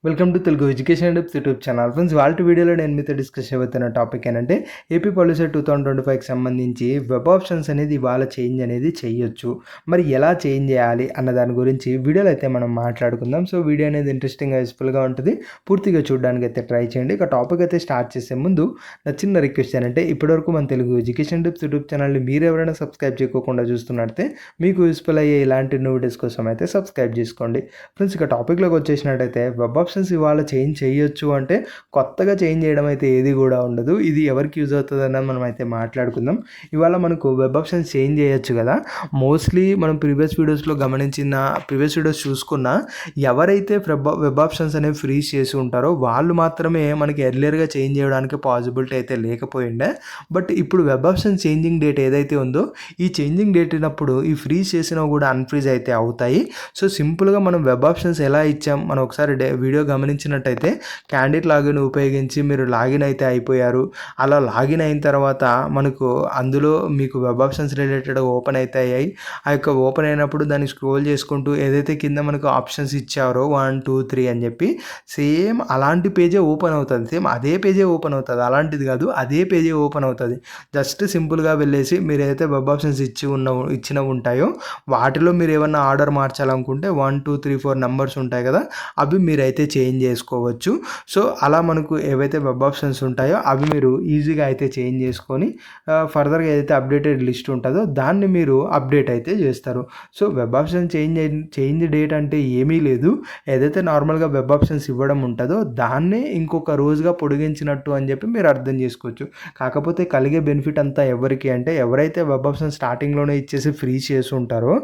Welcome to Telugu education tips YouTube channel. Friends, వాళ్ళ వీడియోలో నేను మీతో డిస్కస్ చేయబోతున్న టాపిక్ ఏంటంటే ఏపీ పాలసీ 2025కి సంబంధించి వెబ్ ఆప్షన్స్ అనేది ఇవాళ చేంజ్ అనేది చేయొచ్చు. మరి ఎలా చేంజ్ చేయాలి అన్న దాని గురించి వీడియోలో అయితే మనం మాట్లాడుకుందాం. సో వీడియో అనేది ఇంట్రెస్టింగ్గా యూస్ఫుల్గా ఉంటుంది. పూర్తిగా చూడడానికి అయితే ట్రై చేయండి. ఇక టాపిక్ అయితే స్టార్ట్ చేసే ముందు నా చిన్న రిక్వెస్ట్ ఏంటంటే ఇప్పటివరకు మన తెలుగు ఎడ్యుకేషన్ టిప్స్ యూట్యూబ్ ఛానల్ని మీరు ఎవరైనా సబ్స్క్రైబ్ చేయకుండా చూస్తున్నట్టే మీకు యూస్ఫుల్ అయ్యే ఇలాంటి వీడియోస్ కోసం అయితే సబ్స్క్రైబ్ చేసుకోండి. ఫ్రెండ్స్, ఇక టాపిక్లోకి వచ్చేసినట్టయితే వెబ్ ఆప్షన్స్ ఇవాళ చేంజ్ చేయొచ్చు అంటే కొత్తగా చేంజ్ చేయడం అయితే ఏది కూడా ఉండదు. ఇది ఎవరికి యూజ్ అవుతుందని మనం అయితే మాట్లాడుకుందాం. ఇవాళ మనకు వెబ్ ఆప్షన్స్ చేంజ్ చేయొచ్చు కదా. మోస్ట్లీ మనం ప్రీవియస్ వీడియోస్ చూసుకున్న ఎవరైతే వెబ్ ఆప్షన్స్ అనేవి ఫ్రీజ్ చేసి ఉంటారో వాళ్ళు మాత్రమే మనకి ఎర్లియర్గా చేంజ్ చేయడానికి పాసిబిలిటీ అయితే లేకపోయిండే. బట్ ఇప్పుడు వెబ్ ఆప్షన్స్ చేంజింగ్ డేట్ ఏదైతే ఉందో ఈ చేంజింగ్ డేట్ అయినప్పుడు ఈ ఫ్రీజ్ చేసినవి కూడా అన్ఫ్రీజ్ అయితే అవుతాయి. సో సింపుల్గా మనం వెబ్ ఆప్షన్స్ ఎలా ఇచ్చాం మనం ఒకసారి వీడియో గమనించినట్టయితే క్యాండిడేట్ లాగిన్ ఉపయోగించి మీరు లాగిన్ అయితే అయిపోయారు. అలా లాగిన్ అయిన తర్వాత మనకు అందులో మీకు వెబ్ ఆప్షన్స్ రిలేటెడ్ ఓపెన్ అయితే అయ్యాయి. ఆ యొక్క ఓపెన్ అయినప్పుడు దాన్ని స్క్రోల్ చేసుకుంటూ ఏదైతే కింద మనకు ఆప్షన్స్ ఇచ్చారో 1, 2, 3 అని చెప్పి సేమ్ అలాంటి పేజే ఓపెన్ అవుతుంది. సేమ్ అదే పేజే ఓపెన్ అవుతుంది. అలాంటిది కాదు, అదే పేజే ఓపెన్ అవుతుంది. జస్ట్ సింపుల్గా వెళ్ళేసి మీరు ఏదైతే వెబ్ ఆప్షన్స్ ఇచ్చినవి ఉంటాయో వాటిలో మీరు ఏమన్నా ఆర్డర్ మార్చాలనుకుంటే 1, 2, 3, 4 నెంబర్స్ ఉంటాయి కదా, అవి మీరైతే చేంజ్ చేసుకోవచ్చు. సో అలా మనకు ఏవైతే వెబ్ ఆప్షన్స్ ఉంటాయో అవి మీరు ఈజీగా అయితే చేంజ్ చేసుకొని ఫర్దర్గా ఏదైతే అప్డేటెడ్ లిస్ట్ ఉంటుందో దాన్ని మీరు అప్డేట్ అయితే చేస్తారు. So web option change date అంటే ఏమీ లేదు. ఏదైతే నార్మల్గా వెబ్ ఆప్షన్స్ ఇవ్వడం ఉంటుందో దాన్నే ఇంకొక రోజుగా పొడిగించినట్టు అని చెప్పి మీరు అర్థం చేసుకోవచ్చు. కాకపోతే కలిగే బెనిఫిట్ అంతా ఎవరికి అంటే ఎవరైతే వెబ్ ఆప్షన్ స్టార్టింగ్లోనే ఇచ్చేసి ఫ్రీ చేసి ఉంటారో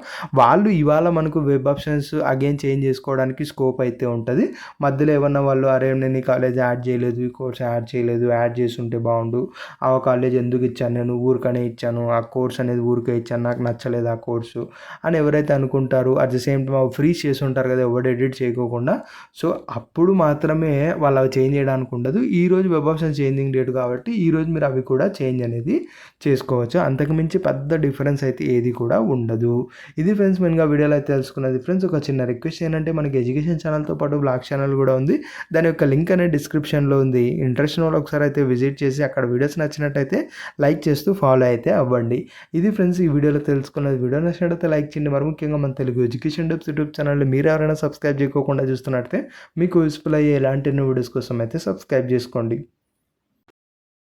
వాళ్ళు ఇవాళ మనకు వెబ్ ఆప్షన్స్ అగైన్ చేంజ్ చేసుకోవడానికి స్కోప్ అయితే ఉంటుంది. మధ్యలో ఏమన్నా వాళ్ళు అరే నేను ఈ కాలేజ్ యాడ్ చేయలేదు, ఈ కోర్స్ యాడ్ చేయలేదు, యాడ్ చేసి ఉంటే బాగుండు, ఆ కాలేజ్ ఎందుకు ఇచ్చాను, నేను ఊరికనే ఇచ్చాను, ఆ కోర్స్ అనేది ఊరికే ఇచ్చాను, నాకు నచ్చలేదు ఆ కోర్సు అని ఎవరైతే అనుకుంటారు at the same time free చేసి ఉంటారు కదా ఎవరు ఎడిట్ చేయకోకుండా, సో అప్పుడు మాత్రమే వాళ్ళు అవి చేంజ్ చేయడానికి ఉండదు. ఈరోజు వెబ్ ఆప్షన్ చేంజింగ్ డేట్ కాబట్టి ఈరోజు మీరు అవి కూడా చేంజ్ అనేది చేసుకోవచ్చు. అంతకుమించి పెద్ద డిఫరెన్స్ అయితే ఏది కూడా ఉండదు. ఇది ఫ్రెండ్స్ మెయిన్గా వీడియోలో అయితే తెలుసుకున్నది. ఫ్రెండ్స్, ఒక చిన్న రిక్వెస్ట్ ఏంటంటే మనకి ఎడ్యుకేషన్ ఛానల్తో పాటు బ్లాగ్ ఛానల్ కూడా ఉంది. దాని యొక్క లింక్ అనేది డిస్క్రిప్షన్లో ఉంది. ఇంట్రెస్ట్ ఉన్న వాళ్ళు ఒకసారి అయితే విజిట్ చేసి అక్కడ వీడియోస్ నచ్చినట్టయితే లైక్ చేస్తూ ఫాలో అయితే అవ్వండి. ఇది ఫ్రెండ్స్ ఈ వీడియోలో తెలుసుకున్నది. వీడియో నచ్చినట్టయితే లైక్ చేయండి. మరి ముఖ్యంగా మన Telugu education tips YouTube channel మీరు ఎవరైనా సబ్స్క్రైబ్ చేయకుండా చూస్తున్నట్టయితే మీకు యూస్ఫుల్ అయ్యే ఇలాంటి వీడియోస్ కోసం అయితే సబ్స్క్రైబ్ చేసుకోండి.